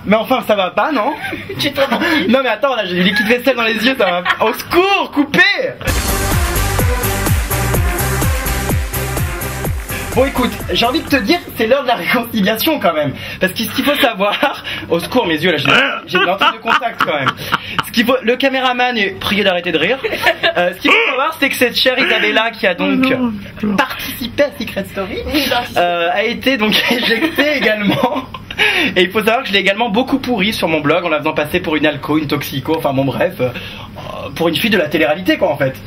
Mais enfin, ça va pas, non? Tu te rends. Non mais attends, là j'ai du liquide vaisselle dans les yeux, ça va. Au secours, coupez! Bon écoute, j'ai envie de te dire, c'est l'heure de la réconciliation quand même. Parce que ce qu'il faut savoir... Au secours, mes yeux là, j'ai une lentille de contact quand même. Le caméraman est prié d'arrêter de rire. Ce qu'il faut savoir, c'est que cette chère Isabella qui a donc participé à Secret Story a été donc éjectée également. Et il faut savoir que je l'ai également beaucoup pourri sur mon blog en la faisant passer pour une alco, une toxico, enfin bon bref, pour une fille de la télé-réalité quoi en fait.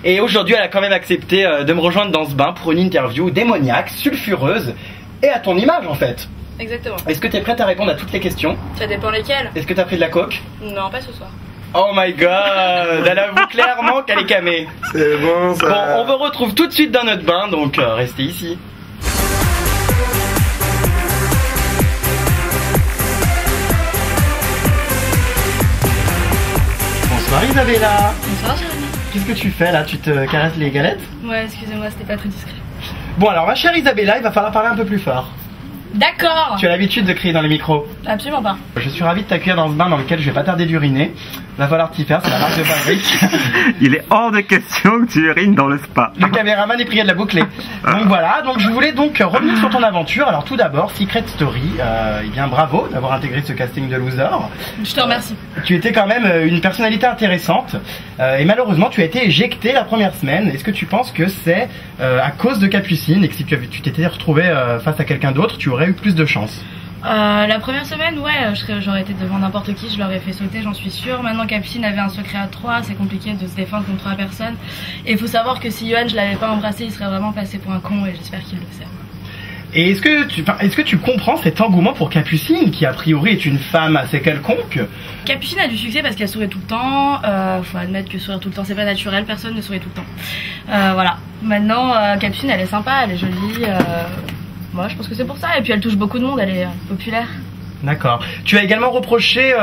Et aujourd'hui elle a quand même accepté de me rejoindre dans ce bain pour une interview démoniaque, sulfureuse et à ton image en fait. Exactement. Est-ce que tu es prête à répondre à toutes les questions? Ça dépend lesquelles. Est-ce que tu as pris de la coke? Non, pas ce soir. Oh my god, elle avoue clairement qu'elle est camée. C'est bon ça. Bon, on vous retrouve tout de suite dans notre bain, donc restez ici. Bonsoir Isabella. Bonsoir Jérémy. Qu'est-ce que tu fais là? Tu te caresses les galettes? Ouais, excusez-moi, c'était pas très discret. Bon alors ma chère Isabella, il va falloir parler un peu plus fort. D'accord. Tu as l'habitude de crier dans les micros? Absolument pas. Je suis ravi de t'accueillir dans ce bain dans lequel je vais pas tarder d'uriner. Va falloir t'y faire, c'est la marque de fabrique. Il est hors de question que tu urines dans le spa. Le caméraman est prié de la boucler. Donc voilà, donc je voulais donc revenir sur ton aventure. Alors tout d'abord, Secret Story, eh bien bravo d'avoir intégré ce casting de loser. Je te remercie. Tu étais quand même une personnalité intéressante et malheureusement tu as été éjecté la première semaine. Est-ce que tu penses que c'est à cause de Capucine et que si tu t'étais retrouvé face à quelqu'un d'autre, tu aurais eu plus de chance? La première semaine, ouais, j'aurais été devant n'importe qui, je l'aurais fait sauter, j'en suis sûre. Maintenant, Capucine avait un secret à 3, c'est compliqué de se défendre contre 3 personnes. Et il faut savoir que si Johan, je l'avais pas embrassé, il serait vraiment passé pour un con et j'espère qu'il le sait. Et est-ce que tu comprends cet engouement pour Capucine, qui a priori est une femme assez quelconque? Capucine a du succès parce qu'elle sourit tout le temps. Faut admettre que sourire tout le temps, c'est pas naturel, personne ne sourit tout le temps. Voilà. Maintenant, Capucine, elle est sympa, elle est jolie. Moi, je pense que c'est pour ça. Et puis, elle touche beaucoup de monde, elle est populaire. D'accord. Tu as également reproché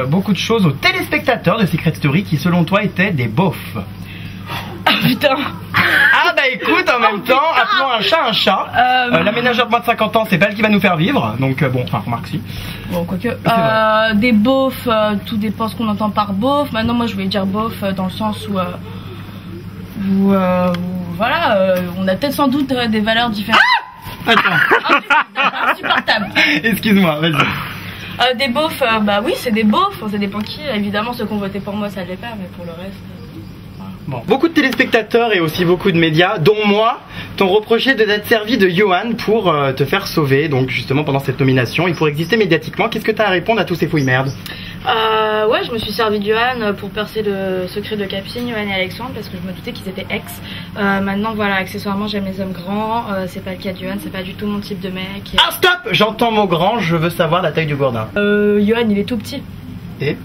beaucoup de choses aux téléspectateurs de Secret Story qui, selon toi, étaient des beaufs. Ah putain. Ah bah écoute, en même temps, appelons un chat un chat. La ménagère de moins de 50 ans, c'est pas elle qui va nous faire vivre. Donc bon, enfin remarque si. Bon, quoique. Des beaufs, tout dépend ce qu'on entend par beauf. Maintenant, moi, je voulais dire beauf dans le sens où voilà, on a peut-être sans doute des valeurs différentes. Attends. Insupportable. Excuse-moi, vas-y. Des beaufs, bah oui, c'est des beaufs, ça dépend qui. Évidemment, ceux qui ont voté pour moi, ça l'est pas, mais pour le reste. Voilà. Bon. Beaucoup de téléspectateurs et aussi beaucoup de médias, dont moi, t'ont reproché de t'être servi de Johan pour te faire sauver, donc justement pendant cette nomination et pour exister médiatiquement. Qu'est-ce que t'as à répondre à tous ces fouilles merdes? Ouais, je me suis servi de Johan pour percer le secret de Capucine, Johan et Alexandre, parce que je me doutais qu'ils étaient ex. Maintenant, voilà, accessoirement, j'aime les hommes grands. C'est pas le cas de Johan, c'est pas du tout mon type de mec. Ah, stop! J'entends mot grand, je veux savoir la taille du gourdin. Johan, il est tout petit. Et?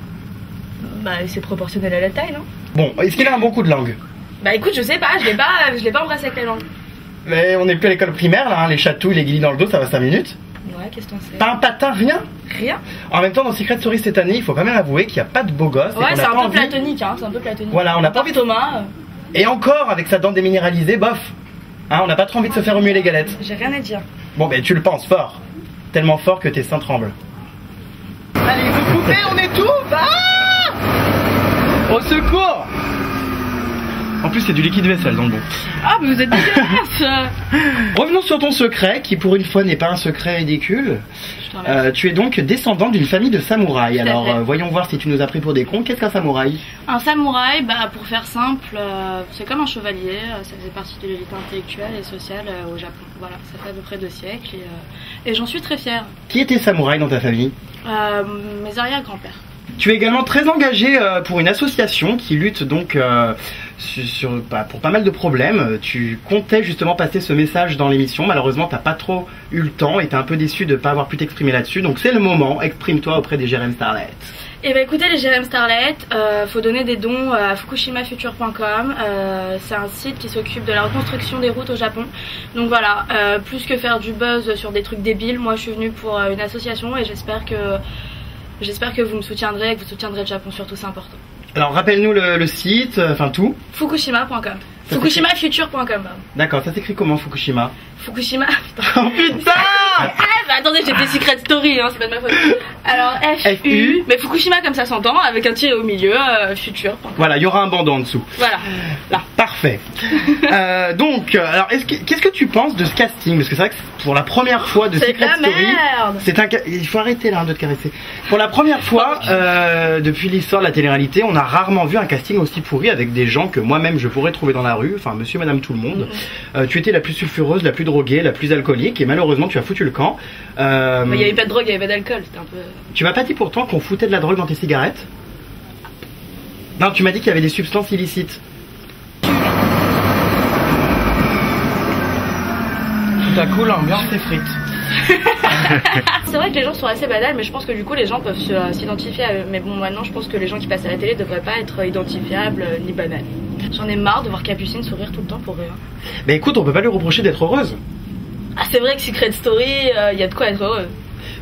Bah, c'est proportionnel à la taille, non? Bon, est-ce qu'il a un bon coup de langue? Bah, écoute, je sais pas, je l'ai pas embrassé avec la langue. Mais on n'est plus à l'école primaire là, hein, les chatouilles, les guillis dans le dos, ça va 5 minutes. Ouais, qu'est-ce que t'en sais? Pas un patin, rien? Rien. En même temps, dans Secret Story cette année, il faut quand même avouer qu'il n'y a pas de beau gosse. Ouais, c'est un peu platonique, hein, c'est un peu platonique. Voilà, on n'a pas envie de... Thomas. Et encore, avec sa dent déminéralisée, bof. Hein, on n'a pas trop envie de se faire remuer les galettes. J'ai rien à dire. Bon, ben tu le penses fort. Tellement fort que tes seins tremblent. Allez, vous coupez, on étouffe. Ah! Au secours! En plus, c'est du liquide vaisselle dans le bon. Ah, mais vous êtes dégueulasse. Revenons sur ton secret, qui pour une fois n'est pas un secret ridicule. Tu es donc descendant d'une famille de samouraïs. Alors, voyons voir si tu nous as pris pour des cons. Qu'est-ce qu'un samouraï? Un samouraï, bah, pour faire simple, c'est comme un chevalier. Ça faisait partie de l'élite intellectuelle et sociale au Japon. Voilà, ça fait à peu près 2 siècles et j'en suis très fière. Qui était samouraï dans ta famille? Mes arrière-grands-pères. Tu es également très engagé pour une association qui lutte donc pour pas mal de problèmes. Tu comptais justement passer ce message dans l'émission. Malheureusement, t'as pas trop eu le temps et t'es un peu déçu de pas avoir pu t'exprimer là-dessus. Donc c'est le moment, exprime-toi auprès des Jérém Starlet. Eh ben écoutez les Jérém Starlet, faut donner des dons à fukushimafuture.com. C'est un site qui s'occupe de la reconstruction des routes au Japon. Donc voilà, plus que faire du buzz sur des trucs débiles, moi je suis venue pour une association et j'espère que vous me soutiendrez et que vous soutiendrez le Japon surtout, c'est important. Alors rappelle-nous le site, enfin tout. Fukushima.com. Fukushimafuture.com. D'accord, ça s'écrit comment Fukushima? Fukushima, putain. Oh putain. Secret. Bah attendez, j'étais Secret Story, hein, c'est pas de ma faute. Alors FU, mais Fukushima comme ça s'entend, avec un tiret au milieu, futur. Voilà, il y aura un bandeau en dessous. Voilà, là. Parfait. Alors, qu'est-ce que tu penses de ce casting? Parce que c'est vrai que pour la première fois de C'est Secret de la Story, merde. il faut arrêter là de te caresser. Pour la première fois depuis l'histoire de la télé-réalité, on a rarement vu un casting aussi pourri avec des gens que moi-même je pourrais trouver dans la rue, enfin monsieur, madame, tout le monde. Tu étais la plus sulfureuse, la plus droguée, la plus alcoolique et malheureusement tu as foutu le camp. Il n'y avait pas de drogue, il n'y avait pas d'alcool, c'était un peu... Tu m'as pas dit pourtant qu'on foutait de la drogue dans tes cigarettes? Non, tu m'as dit qu'il y avait des substances illicites. Tout à coup, l'ambiance s'effrite. C'est vrai que les gens sont assez banals, mais je pense que du coup les gens peuvent s'identifier à eux. Mais bon, maintenant je pense que les gens qui passent à la télé devraient pas être identifiables ni banals. J'en ai marre de voir Capucine sourire tout le temps pour rien. Mais écoute, on peut pas lui reprocher d'être heureuse. Ah, c'est vrai que Secret Story, il y a de quoi être heureux.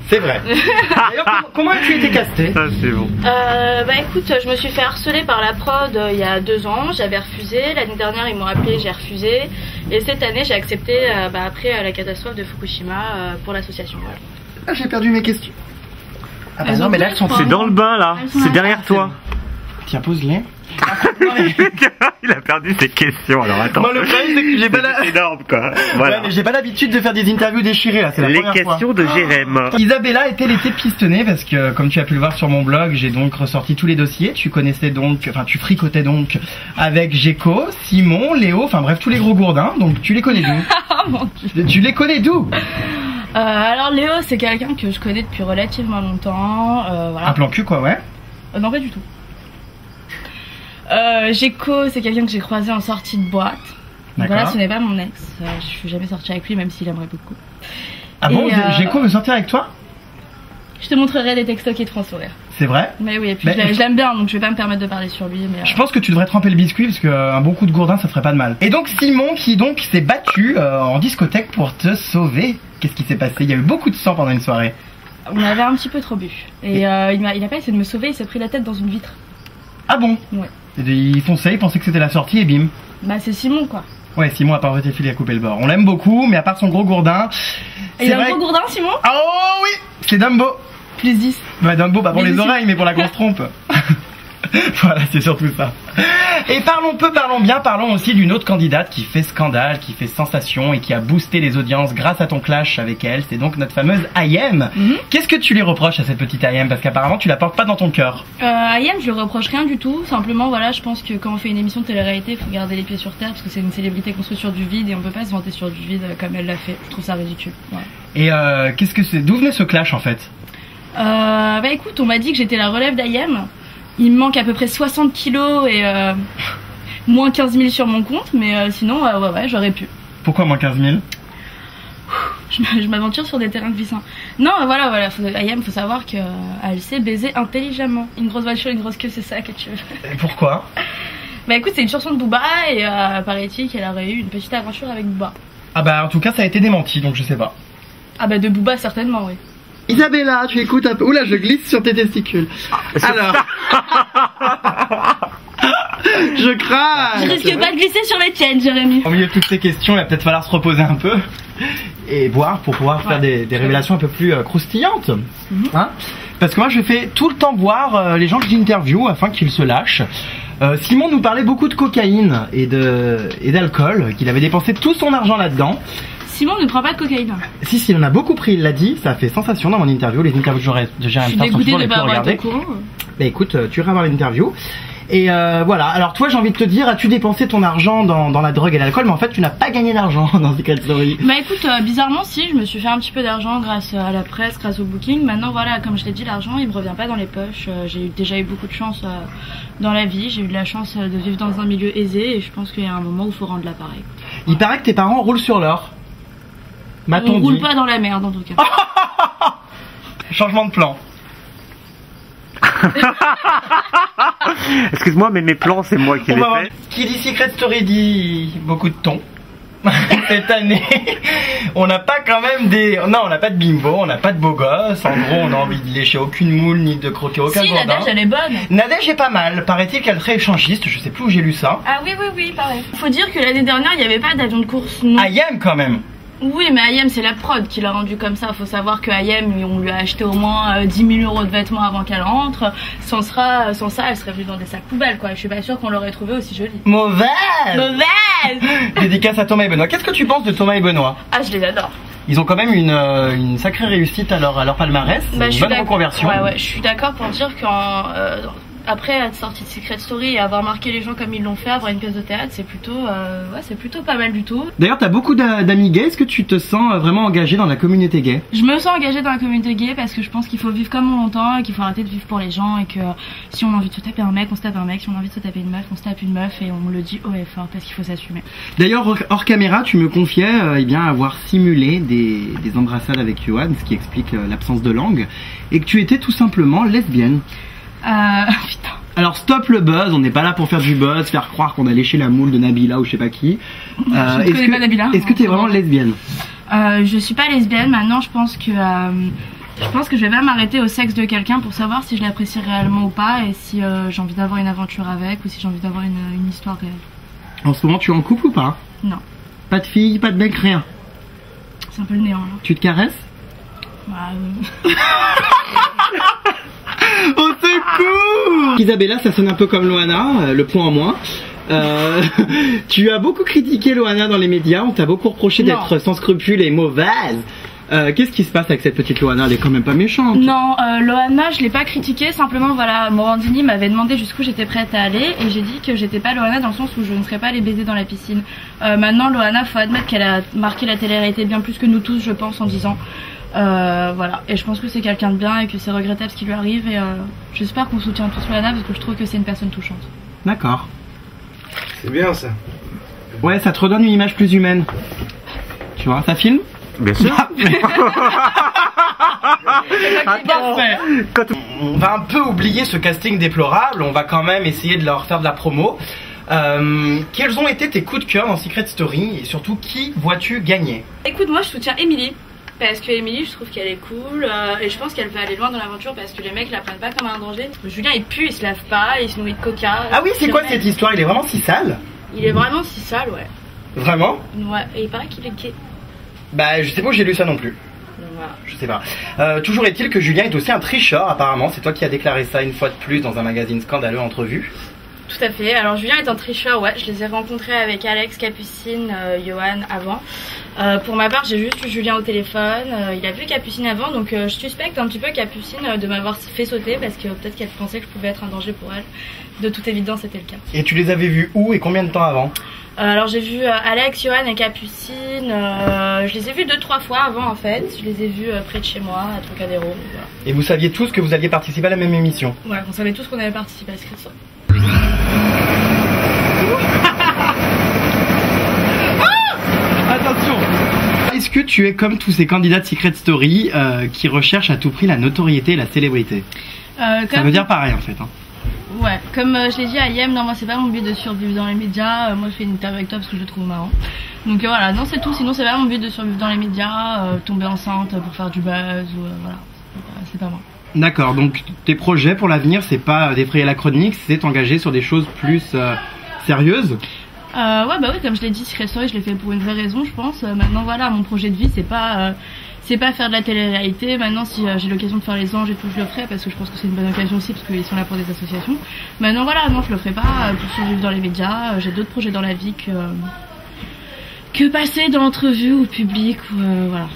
C'est vrai. D'ailleurs, comment as-tu été castée? Ça, c'est bon. Bah écoute, je me suis fait harceler par la prod il y a 2 ans, j'avais refusé. L'année dernière, ils m'ont appelé, j'ai refusé. Et cette année, j'ai accepté après la catastrophe de Fukushima pour l'association. Voilà. Ah, j'ai perdu mes questions. Ah bah Elles non, ont mais là, plus, elles sont... je crois. C'est dans le bain là, Elles sont c'est là. derrière toi. Tiens, pose-les. Il a perdu ses questions, alors attends. Moi, le problème, c'est que j'ai pas la... C'est énorme quoi. Voilà. Ouais, mais j'ai pas l'habitude de faire des interviews déchirées là, c'est la Les première questions fois. de Jérém. Isabella était l'été pistonnée parce que comme tu as pu le voir sur mon blog, j'ai donc ressorti tous les dossiers. Tu connaissais donc, enfin tu fricotais donc avec Géco, Simon, Léo, enfin bref tous les gros gourdins. Donc tu les connais d'où? Oh mon Dieu. Tu les connais d'où? Alors Léo, c'est quelqu'un que je connais depuis relativement longtemps. Voilà. Un plan cul quoi, ouais. Non, pas du tout. Géco, c'est quelqu'un que j'ai croisé en sortie de boîte. Donc D'accord. voilà, ce n'est pas mon ex. Je suis jamais sortie avec lui, même s'il aimerait beaucoup. Ah bon, Et, Géco veut sortir avec toi? Je te montrerai des textos qui te feront sourire. C'est vrai? Mais oui, et puis Mais- je l'aime bien, donc je vais pas me permettre de parler sur lui. Mais, Je pense que tu devrais tremper le biscuit parce qu'un bon coup de gourdin ça ferait pas de mal. Et donc Simon qui donc s'est battu en discothèque pour te sauver. Qu'est-ce qui s'est passé? Il y a eu beaucoup de sang pendant une soirée. on avait un petit peu trop bu. Et il a pas essayé de me sauver, il s'est pris la tête dans une vitre. Ah bon? Ouais. Il fonçait, il pensait que c'était la sortie et bim. Bah c'est Simon quoi. Ouais, Simon a pas arrêté de filer à couper le bord. On l'aime beaucoup, mais à part son gros gourdin. Et il a un gros gourdin Simon? Oh oui, c'est Dumbo. Plus 10. Ouais, Dumbo, pas pour Mais les si. oreilles, mais pour la grosse trompe. Voilà, c'est surtout ça. Et parlons peu, parlons bien, parlons aussi d'une autre candidate qui fait scandale, qui fait sensation et qui a boosté les audiences grâce à ton clash avec elle. C'est donc notre fameuse IM. Qu'est-ce que tu lui reproches à cette petite IM? Parce qu'apparemment, tu la portes pas dans ton cœur. Ayam, je lui reproche rien du tout. Simplement, voilà, je pense que quand on fait une émission de télé-réalité, il faut garder les pieds sur terre parce que c'est une célébrité construite sur du vide et on peut pas se vanter sur du vide comme elle l'a fait. Je trouve ça ridicule. Voilà. Et qu'est-ce que c'est? D'où venait ce clash en fait? Bah écoute, on m'a dit que j'étais la relève d'Ayam. Il me manque à peu près 60 kilos et moins 15 000 sur mon compte, mais sinon, ouais, j'aurais pu. Pourquoi moins 15 000? Je m'aventure sur des terrains glissants. Non, voilà, Ayam, faut savoir qu'elle sait baiser intelligemment. Une grosse voiture, une grosse queue, c'est ça que tu veux. Et pourquoi? Bah écoute, c'est une chanson de Booba et paraît-il qu'elle aurait eu une petite aventure avec Booba. Ah bah en tout cas, ça a été démenti, donc je sais pas. Ah bah de Booba certainement, oui. Isabella, tu écoutes un peu. Oula, je glisse sur tes testicules. Alors. Je crains. Je risque pas de glisser sur les tiennes, Jérémy. Au milieu de toutes ces questions, il va peut-être falloir se reposer un peu et boire pour pouvoir faire des révélations un peu plus croustillantes. Hein? Parce que moi, je fais tout le temps boire les gens que j'interviewe afin qu'ils se lâchent. Simon nous parlait beaucoup de cocaïne et d'alcool, qu'il avait dépensé tout son argent là-dedans. Simon ne prend pas de cocaïne. Si, il en a beaucoup pris, il l'a dit, ça a fait sensation dans mon interview. Les interviews de Jérémy Je suis Star sont dégoûtée toujours de les pas plus avoir été regardées. au courant. Bah écoute, tu iras voir l'interview. Et voilà, alors toi j'ai envie de te dire, as-tu dépensé ton argent dans la drogue et l'alcool, mais en fait tu n'as pas gagné d'argent dans Secret Story. Bah écoute, bizarrement si, je me suis fait un petit peu d'argent grâce à la presse, grâce au booking. Maintenant voilà, comme je l'ai dit, l'argent il me revient pas dans les poches. J'ai déjà eu beaucoup de chance dans la vie, j'ai eu de la chance de vivre dans un milieu aisé et je pense qu'il y a un moment où il faut rendre l'appareil. Il paraît que tes parents roulent sur l'or. On M'a-t-on roule dit. pas dans la merde en tout cas. Changement de plan. Excuse-moi, mais mes plans, c'est moi qui On les va voir. fais. Qui dit Secret Story dit beaucoup de thon. Cette année, on n'a pas quand même des... Non, on n'a pas de bimbo, on n'a pas de beau gosse. En gros, on a envie de lécher aucune moule ni de croquer aucun Si, gourdin. Nadège elle est bonne. Nadège est pas mal. Paraît-il qu'elle est très échangiste. Je sais plus où j'ai lu ça. Ah oui, pareil. Faut dire que l'année dernière il n'y avait pas d'avion de course non. Ayam quand même. Oui, mais Ayem, c'est la prod qui l'a rendu comme ça. Faut savoir que Ayem, on lui a acheté au moins 10 000 € de vêtements avant qu'elle rentre. Sans ça, elle serait venue dans des sacs poubelles, quoi. Je suis pas sûre qu'on l'aurait trouvée aussi jolie. Mauvaise. Mauvaise. Dédicace à Thomas et Benoît. Qu'est-ce que tu penses de Thomas et Benoît? Ah, je les adore. Ils ont quand même une sacrée réussite à leur palmarès. Bah, une bonne reconversion. Ouais, je suis d'accord pour dire qu'après être sorti de Secret Story et avoir marqué les gens comme ils l'ont fait, avoir une pièce de théâtre, c'est plutôt pas mal du tout. D'ailleurs, t'as beaucoup d'amis gays. Est-ce que tu te sens vraiment engagé dans la communauté gay? Je me sens engagée dans la communauté gay parce que je pense qu'il faut vivre comme on l'entend et qu'il faut arrêter de vivre pour les gens et que si on a envie de se taper un mec, on se tape un mec. Si on a envie de se taper une meuf, on se tape une meuf et on le dit haut et fort parce qu'il faut s'assumer. D'ailleurs, hors caméra, tu me confiais avoir simulé des embrassades avec Johan, ce qui explique l'absence de langue, et que tu étais tout simplement lesbienne. Putain. Alors stop le buzz, on n'est pas là pour faire du buzz, faire croire qu'on a léché la moule de Nabila ou je sais pas qui. Je ne connais pas Nabila. Est-ce que tu es vraiment lesbienne? Je suis pas lesbienne, maintenant je pense que je vais pas m'arrêter au sexe de quelqu'un pour savoir si je l'apprécie réellement ou pas et si j'ai envie d'avoir une aventure avec ou si j'ai envie d'avoir une histoire réelle. En ce moment tu es en couple ou pas? Non. Pas de fille, pas de mec, rien? C'est un peu le néant là. Tu te caresses? Au secours! Isabella, ça sonne un peu comme Loana, le point en moins. Tu as beaucoup critiqué Loana dans les médias, on t'a beaucoup reproché d'être sans scrupules et mauvaise. Qu'est-ce qui se passe avec cette petite Loana? Elle est quand même pas méchante. Non, Loana, je l'ai pas critiquée, simplement voilà, Morandini m'avait demandé jusqu'où j'étais prête à aller et j'ai dit que j'étais pas Loana dans le sens où je ne serais pas allée baiser dans la piscine. Maintenant, Loana, faut admettre qu'elle a marqué la télé-réalité bien plus que nous tous, je pense, en 10 ans. Voilà, et je pense que c'est quelqu'un de bien et que c'est regrettable ce qui lui arrive et j'espère qu'on soutient tous Loana parce que je trouve que c'est une personne touchante. D'accord. C'est bien ça. Ouais, ça te redonne une image plus humaine. Tu vois, ça filme? Bien sûr. On va un peu oublier ce casting déplorable, on va quand même essayer de leur faire de la promo. Quels ont été tes coups de cœur dans Secret Story et surtout qui vois-tu gagner? Écoute, moi je soutiens Emily. Parce que Emily, je trouve qu'elle est cool et je pense qu'elle peut aller loin dans l'aventure parce que les mecs la prennent pas comme un danger. Julien il pue, il se lave pas, il se nourrit de coca. Ah oui, c'est quoi cette histoire? Il est vraiment si sale? Il est vraiment si sale, ouais. Vraiment? Ouais, et il paraît qu'il est gay. Bah je sais pas où j'ai lu ça non plus. Voilà. Je sais pas. Toujours est-il que Julien est aussi un tricheur apparemment, c'est toi qui as déclaré ça une fois de plus dans un magazine scandaleux Entrevue. Tout à fait, alors Julien est un tricheur, ouais, je les ai rencontrés avec Alex, Capucine, Johan avant. Pour ma part, j'ai juste eu Julien au téléphone, il a vu Capucine avant, donc je suspecte un petit peu Capucine de m'avoir fait sauter parce que peut-être qu'elle pensait que je pouvais être un danger pour elle. De toute évidence, c'était le cas. Et tu les avais vus où et combien de temps avant? Alors j'ai vu Alex, Johan et Capucine, je les ai vus 2-3 fois avant en fait, je les ai vus près de chez moi, à Trocadéro. Voilà. Et vous saviez tous que vous alliez participer à la même émission? Ouais, on savait tous qu'on allait participer à Secret Story. Attention! Est-ce que tu es comme tous ces candidats de Secret Story qui recherchent à tout prix la notoriété et la célébrité? Ça veut dire pareil en fait. Hein. Ouais, comme je l'ai dit à Ayem, non moi c'est pas mon but de survivre dans les médias, moi je fais une interview avec toi parce que je le trouve marrant. Donc voilà, non c'est tout, sinon c'est pas mon but de survivre dans les médias, tomber enceinte pour faire du buzz ou voilà, c'est pas moi. D'accord, donc tes projets pour l'avenir c'est pas défrayer la chronique, c'est t'engager sur des choses plus sérieuses? Ouais bah oui, comme je l'ai dit, Secret Story je l'ai fait pour une vraie raison je pense. Maintenant voilà, mon projet de vie c'est pas faire de la télé-réalité. Maintenant si j'ai l'occasion de faire les anges et tout je le ferai parce que je pense que c'est une bonne occasion aussi parce qu'ils sont là pour des associations. Maintenant voilà, non je le ferai pas pour survivre dans les médias, j'ai d'autres projets dans la vie que passer dans l'entrevue ou public ou voilà.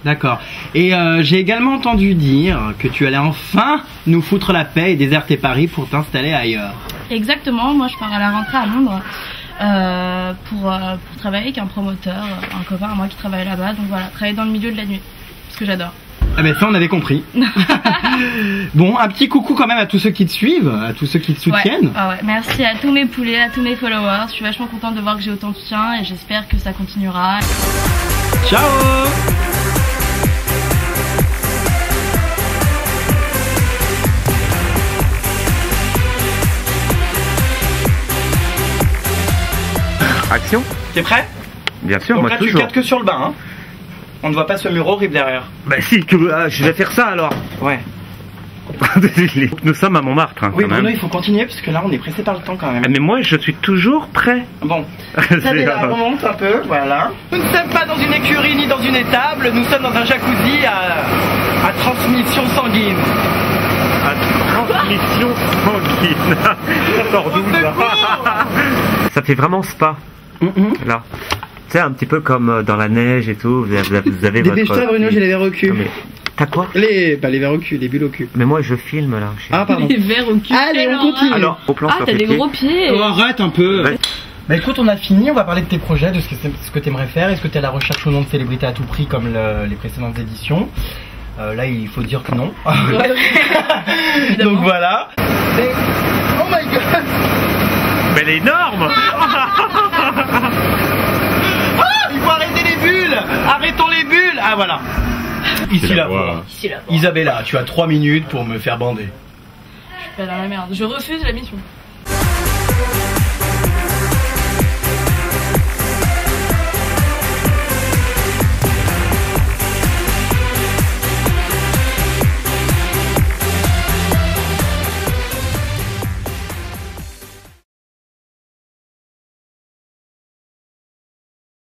D'accord. Et j'ai également entendu dire que tu allais enfin nous foutre la paix et déserter Paris pour t'installer ailleurs. Exactement, moi je pars à la rentrée à Londres pour travailler avec un promoteur, un copain à moi qui travaille là-bas. Donc voilà, travailler dans le milieu de la nuit, parce que j'adore. Ah ben ça on avait compris. Bon, un petit coucou quand même à tous ceux qui te suivent, à tous ceux qui te soutiennent. Ouais, ouais, merci à tous mes poulets, à tous mes followers. Je suis vachement contente de voir que j'ai autant de soutien et j'espère que ça continuera. Ciao. Action. T'es prêt? Bien sûr, donc moi là toujours. tu captes que sur le bain, hein. On ne voit pas ce mur horrible derrière. Bah si, je vais faire ça alors. Ouais. Nous sommes à Montmartre, hein, Oui, quand Bruno, même. il faut continuer parce que là, on est pressé par le temps quand même. Mais moi, je suis toujours prêt. Bon, C'est ça là, on monte un peu, voilà. Nous ne sommes pas dans une écurie ni dans une étable, nous sommes dans un jacuzzi à transmission sanguine. À transmission sanguine. Ça sort d'où, ça? Ça fait vraiment spa, là. Tu sais, un petit peu comme dans la neige et tout, vous avez votre... Dépêche-toi, Bruno, j'ai les verres au cul. Non, mais t'as quoi? Les verres au cul, les bulles au cul. Mais moi, je filme, là. Ah, pardon. Les verres au cul. Allez, on continue. Alors, au plan Ah, sur t'as tes des pieds. gros pieds. Oh, arrête un peu. Ouais. Bah écoute, on a fini, on va parler de tes projets, de ce que tu aimerais faire. Est-ce que tu es à la recherche ou non de célébrités à tout prix comme les précédentes éditions? Là, il faut dire que non. Donc voilà. Mais... Oh my god. Mais elle est énorme. Il faut arrêter les bulles. Arrêtons les bulles. Ah voilà. Ici la voix. Ici là. Isabella, tu as 3 minutes pour me faire bander. Je suis pas dans la merde. Je refuse la mission.